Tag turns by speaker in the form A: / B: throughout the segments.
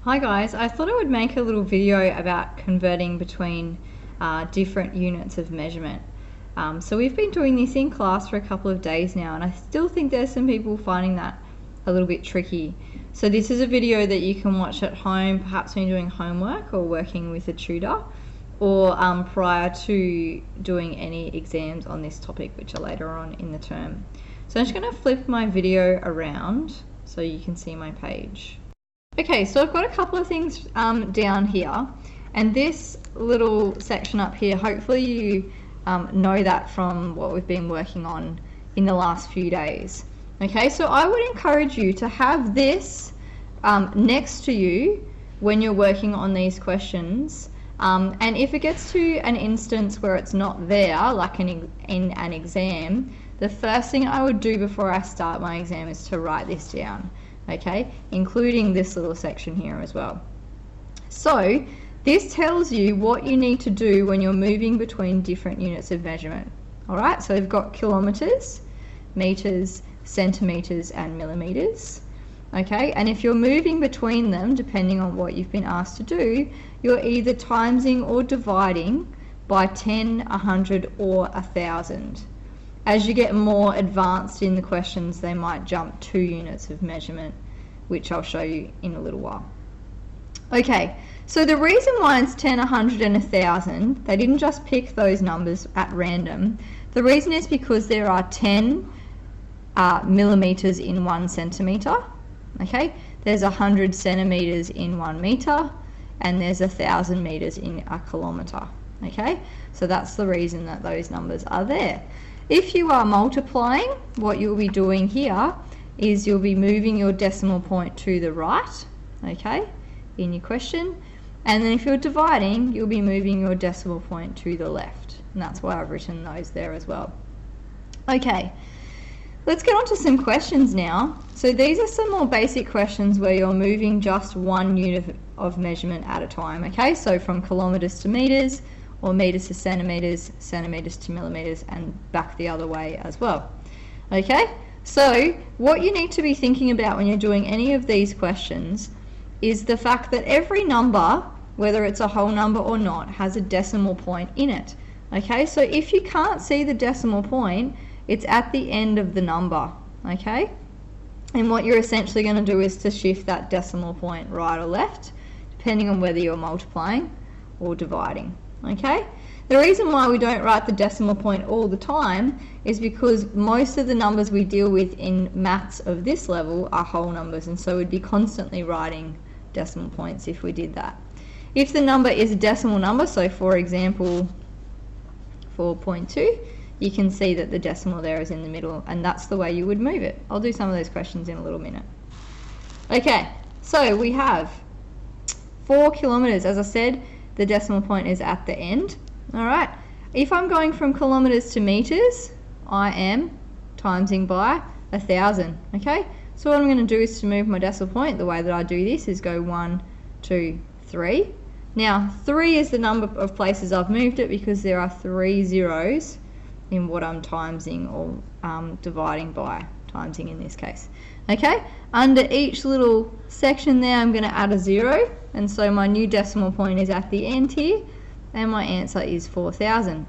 A: Hi guys, I thought I would make a little video about converting between different units of measurement. So we've been doing this in class for a couple of days now, and I still think there's some people finding that a little bit tricky. So this is a video that you can watch at home, perhaps when you're doing homework or working with a tutor, or prior to doing any exams on this topic, which are later on in the term. So I'm just going to flip my video around so you can see my page. Okay, so I've got a couple of things down here, and this little section up here, hopefully you know that from what we've been working on in the last few days. Okay, so I would encourage you to have this next to you when you're working on these questions, and if it gets to an instance where it's not there, like in an exam, the first thing I would do before I start my exam is to write this down. Okay, including this little section here as well. So this tells you what you need to do when you're moving between different units of measurement. Alright, so we've got kilometers, meters, centimeters and millimeters. Okay, and if you're moving between them, depending on what you've been asked to do, you're either timesing or dividing by 10, 100 or 1,000. As you get more advanced in the questions, they might jump 2 units of measurement, which I'll show you in a little while. Okay, so the reason why it's 10, 100 and 1,000, they didn't just pick those numbers at random. The reason is because there are 10 millimeters in 1 centimeter. Okay, there's 100 centimeters in 1 meter, and there's 1,000 meters in a kilometer. Okay, so that's the reason that those numbers are there. If you are multiplying, what you'll be doing here is you'll be moving your decimal point to the right, okay, in your question, and then if you're dividing, you'll be moving your decimal point to the left, and that's why I've written those there as well. Okay, let's get on to some questions now. So these are some more basic questions where you're moving just one unit of measurement at a time, okay, so from kilometers to meters, or meters to centimeters, centimeters to millimeters, and back the other way as well. Okay, so what you need to be thinking about when you're doing any of these questions is the fact that every number, whether it's a whole number or not, has a decimal point in it. Okay, so if you can't see the decimal point, it's at the end of the number. Okay, and what you're essentially going to do is to shift that decimal point right or left, depending on whether you're multiplying or dividing. Okay, the reason why we don't write the decimal point all the time is because most of the numbers we deal with in maths of this level are whole numbers, and so we'd be constantly writing decimal points if we did that. If the number is a decimal number, so for example 4.2, you can see that the decimal there is in the middle, and that's the way you would move it. I'll do some of those questions in a little minute. Okay, so we have 4 kilometers. As I said, the decimal point is at the end. Alright, if I'm going from kilometers to meters, I am timesing by 1,000. Okay, so what I'm going to do is to move my decimal point, the way that I do this is go 1, 2, 3. Now 3 is the number of places I've moved it because there are 3 zeros in what I'm timesing or dividing by, timesing in this case. Okay, under each little section there I'm going to add a 0, and so my new decimal point is at the end here, and my answer is 4,000.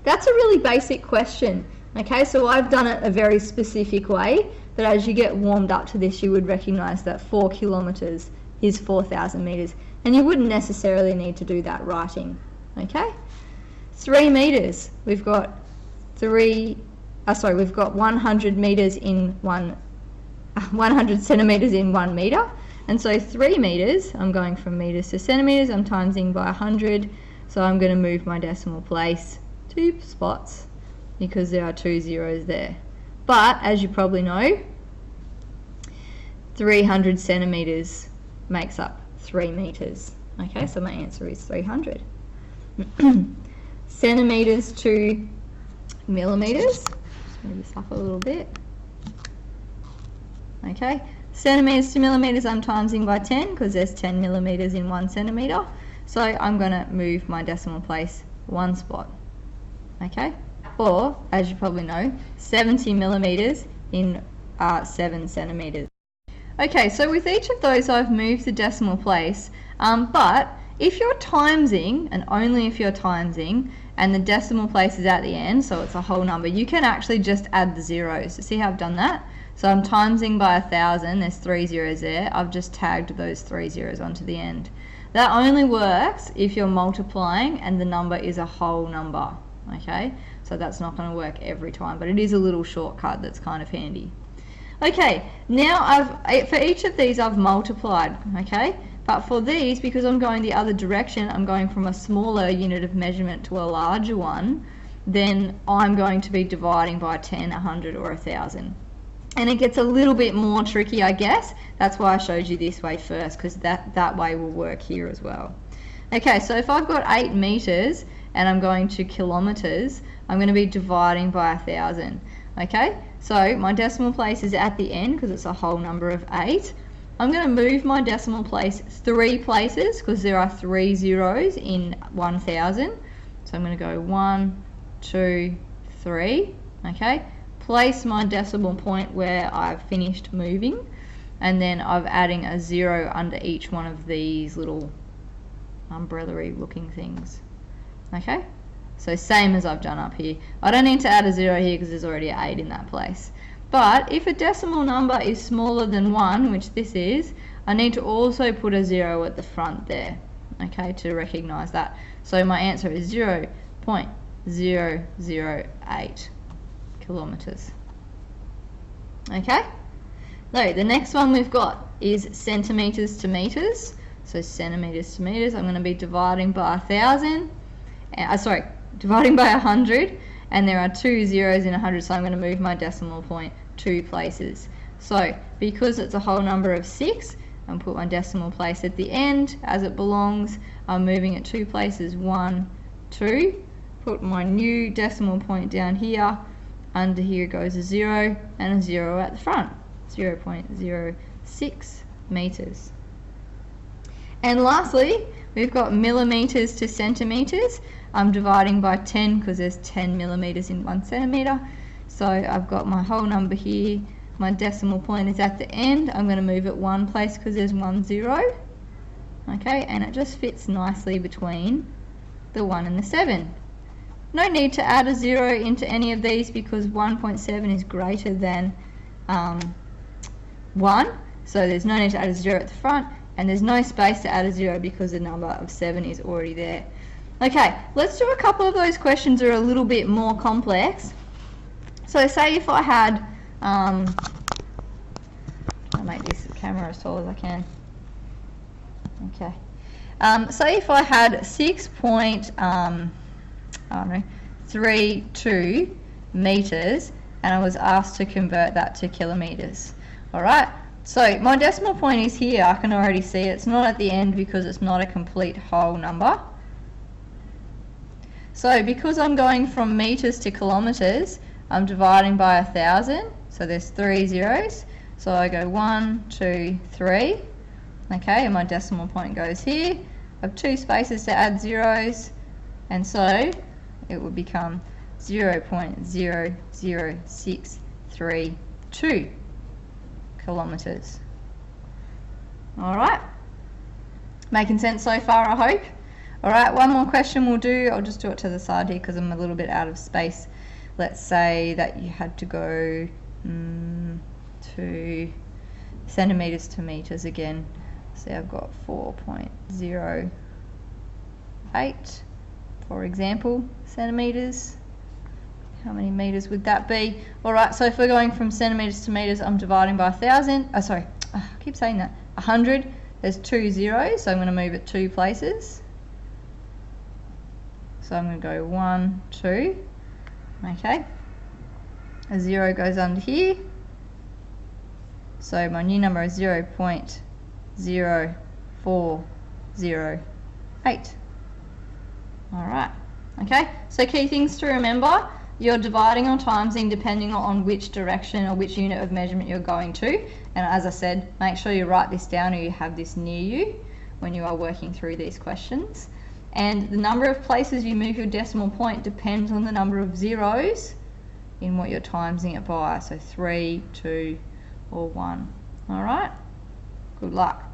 A: That's a really basic question. Okay, so I've done it a very specific way, but as you get warmed up to this, you would recognize that 4 kilometers is 4,000 meters, and you wouldn't necessarily need to do that writing. Okay, 3 meters, we've got 100 meters in 100 centimeters in 1 meter, and so 3 meters, I'm going from meters to centimeters, I'm timesing by 100, so I'm going to move my decimal place 2 spots because there are 2 zeros there. But as you probably know, 300 centimeters makes up 3 meters. Okay, so my answer is 300. Centimeters to millimeters, just move this up a little bit. Okay, centimeters to millimeters, I'm timesing by 10 because there's 10 millimeters in 1 centimeter, so I'm going to move my decimal place 1 spot. Okay, or as you probably know, 70 millimeters in 7 centimeters. Okay, so with each of those I've moved the decimal place, but if you're timesing, and only if you're timesing, and the decimal place is at the end, so it's a whole number, you can actually just add the zeros. See how I've done that? So I'm timesing by 1,000, there's 3 zeros there, I've just tagged those 3 zeros onto the end. That only works if you're multiplying and the number is a whole number, okay? So that's not going to work every time, but it is a little shortcut that's kind of handy. Okay, now for each of these I've multiplied, okay? But for these, because I'm going the other direction, I'm going from a smaller unit of measurement to a larger one, then I'm going to be dividing by 10, 100 or 1,000. And it gets a little bit more tricky, I guess. That's why I showed you this way first, because that way will work here as well. Okay, so if I've got 8 meters and I'm going to kilometers, I'm going to be dividing by 1,000. Okay, so my decimal place is at the end because it's a whole number of 8. I'm going to move my decimal place 3 places because there are 3 zeros in 1,000. So I'm going to go 1, 2, 3. Okay, place my decimal point where I've finished moving, and then I'm adding a 0 under each one of these little umbrella-y looking things. Okay, so same as I've done up here. I don't need to add a 0 here because there's already an 8 in that place. But if a decimal number is smaller than 1, which this is, I need to also put a 0 at the front there, okay, to recognize that. So my answer is 0.008 kilometers. Okay, so the next one we've got is centimeters to meters. So centimeters to meters, I'm going to be dividing by 1,000, dividing by 100, and there are 2 zeros in 100, so I'm going to move my decimal point 2 places. So because it's a whole number of 6, I'll put my decimal place at the end as it belongs. I'm moving it 2 places, 1, 2, put my new decimal point down here. Under here goes a 0 and a 0 at the front, 0.06 meters. And lastly, we've got millimeters to centimeters. I'm dividing by 10 because there's 10 millimeters in 1 centimeter. So I've got my whole number here. My decimal point is at the end. I'm going to move it 1 place because there's 1 0. Okay, and it just fits nicely between the 1 and the 7. No need to add a 0 into any of these because 1.7 is greater than 1. So there's no need to add a 0 at the front, and there's no space to add a 0 because the number of 7 is already there. Okay, let's do a couple of those questions that are a little bit more complex. So say if I had, I'll make this camera as tall as I can. Okay. Say if I had 6.32 meters and I was asked to convert that to kilometers. Alright, so my decimal point is here. I can already see it. It's not at the end because it's not a complete whole number. So because I'm going from meters to kilometers, I'm dividing by 1,000. So there's 3 zeros. So I go 1, 2, 3. Okay, and my decimal point goes here. I have 2 spaces to add zeros, and so it would become 0.00632 kilometers. Alright, making sense so far, I hope. Alright, one more question we'll do. I'll just do it to the side here because I'm a little bit out of space. Let's say that you had to go to centimeters to meters again. So I've got 4.08, for example, centimeters. How many meters would that be? Alright, so if we're going from centimeters to meters, I'm dividing by 1,000. Oh, sorry, I keep saying that. 100, there's 2 zeros, so I'm going to move it 2 places. So I'm going to go 1, 2. Okay. A 0 goes under here. So my new number is 0.0408. Alright. Okay, so key things to remember. You're dividing or timesing depending on which direction or which unit of measurement you're going to. And as I said, make sure you write this down or you have this near you when you are working through these questions. And the number of places you move your decimal point depends on the number of zeros in what you're timesing it by. So 3, 2, or 1. Alright? Good luck.